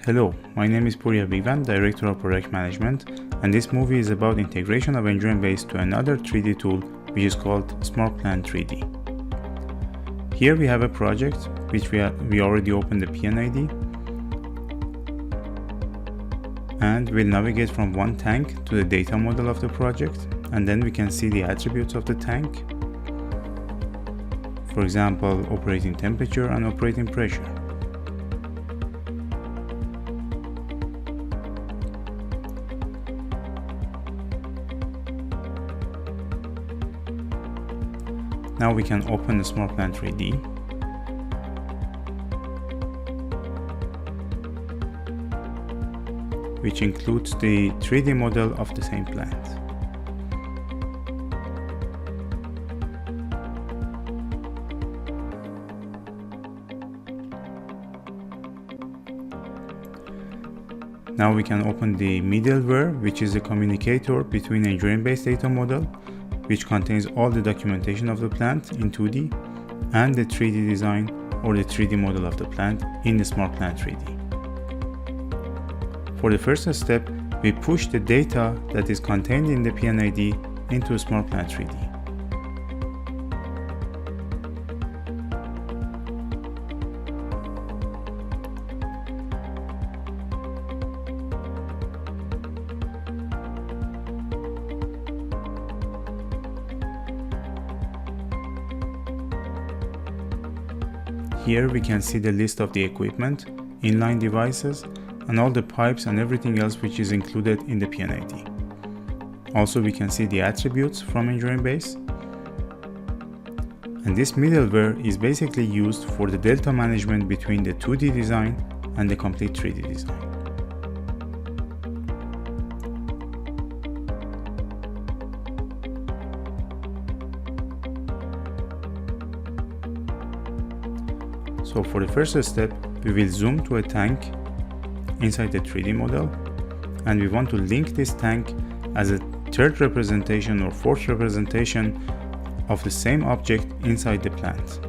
Hello, my name is Purya Bigvan, Director of Project Management, and this movie is about integration of engineering base to another 3D tool which is called SmartPlant3D. Here we have a project which we already opened the PNID, and we'll navigate from one tank to the data model of the project, and then we can see the attributes of the tank. For example, operating temperature and operating pressure. Now we can open the SmartPlant3D. Which includes the 3D model of the same plant. Now we can open the middleware, which is a communicator between engineering-based data model, which contains all the documentation of the plant in 2D and the 3D design or the 3D model of the plant in the SmartPlant3D. For the first step, we push the data that is contained in the PNID into SmartPlant3D. Here we can see the list of the equipment, inline devices, and all the pipes and everything else which is included in the PNID. Also we can see the attributes from engineering base. And this middleware is basically used for the delta management between the 2D design and the complete 3D design. So for the first step, we will zoom to a tank inside the 3D model, and we want to link this tank as a third representation or fourth representation of the same object inside the plant.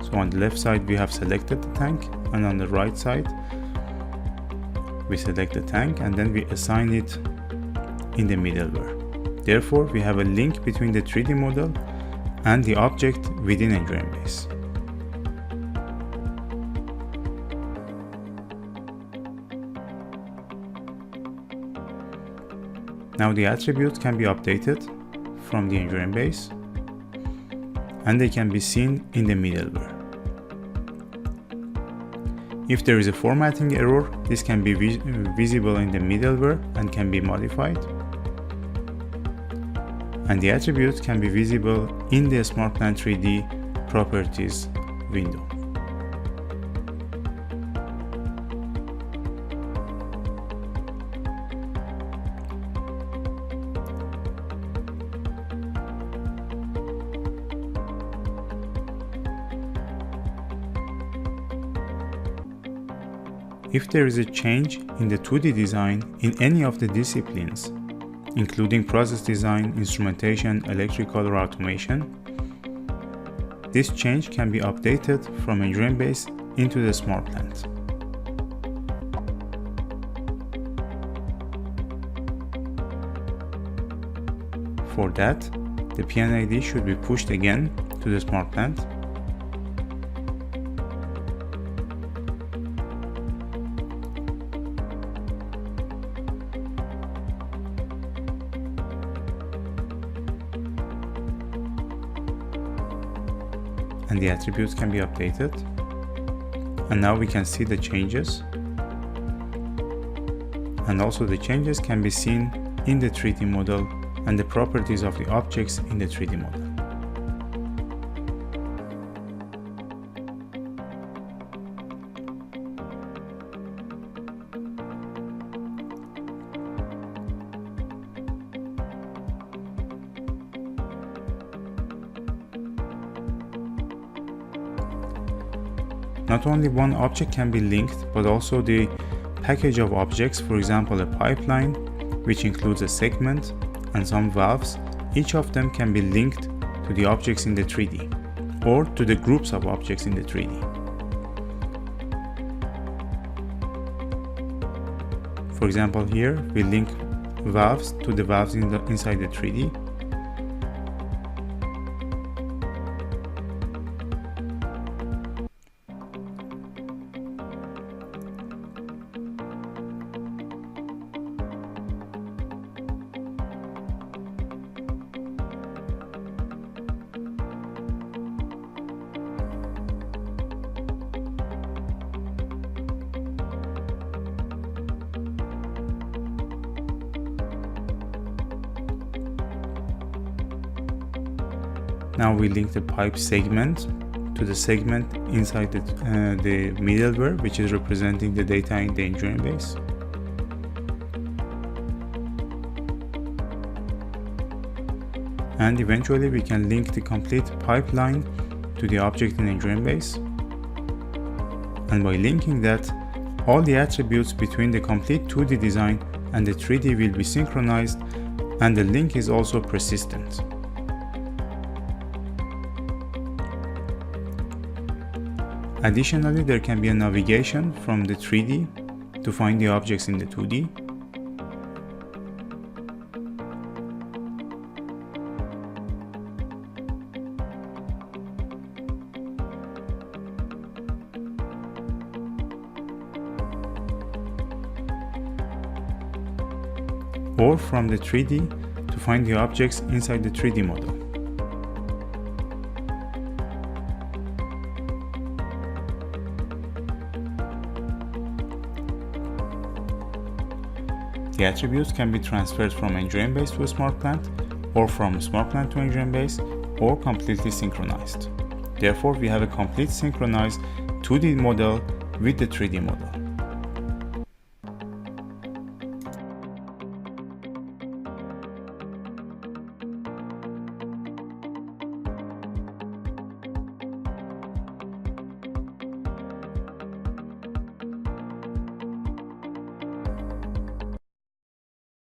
So on the left side we have selected the tank, and on the right side we select the tank and then we assign it in the middleware. Therefore we have a link between the 3D model and the object within engineering base. Now the attributes can be updated from the engineering base, and they can be seen in the middleware. If there is a formatting error, this can be visible in the middleware and can be modified. And the attributes can be visible in the SmartPlant3D properties window. If there is a change in the 2D design in any of the disciplines, including process design, instrumentation, electrical or automation, this change can be updated from engineering base into the SmartPlant. For that, the PNID should be pushed again to the SmartPlant. And the attributes can be updated, and now we can see the changes, and also the changes can be seen in the 3D model and the properties of the objects in the 3D model. Not only one object can be linked, but also the package of objects, for example a pipeline, which includes a segment and some valves. Each of them can be linked to the objects in the 3D, or to the groups of objects in the 3D. For example, here we link valves to the valves inside the 3D. Now we link the pipe segment to the segment inside the middleware, which is representing the data in the engineering base. And eventually we can link the complete pipeline to the object in engineering base. And by linking that, all the attributes between the complete 2D design and the 3D will be synchronized, and the link is also persistent. Additionally, there can be a navigation from the 3D to find the objects in the 2D. Or from the 3D to find the objects inside the 3D model. The attributes can be transferred from engineering base to SmartPlant, or from SmartPlant to engineering base, or completely synchronized. Therefore, we have a complete synchronized 2D model with the 3D model.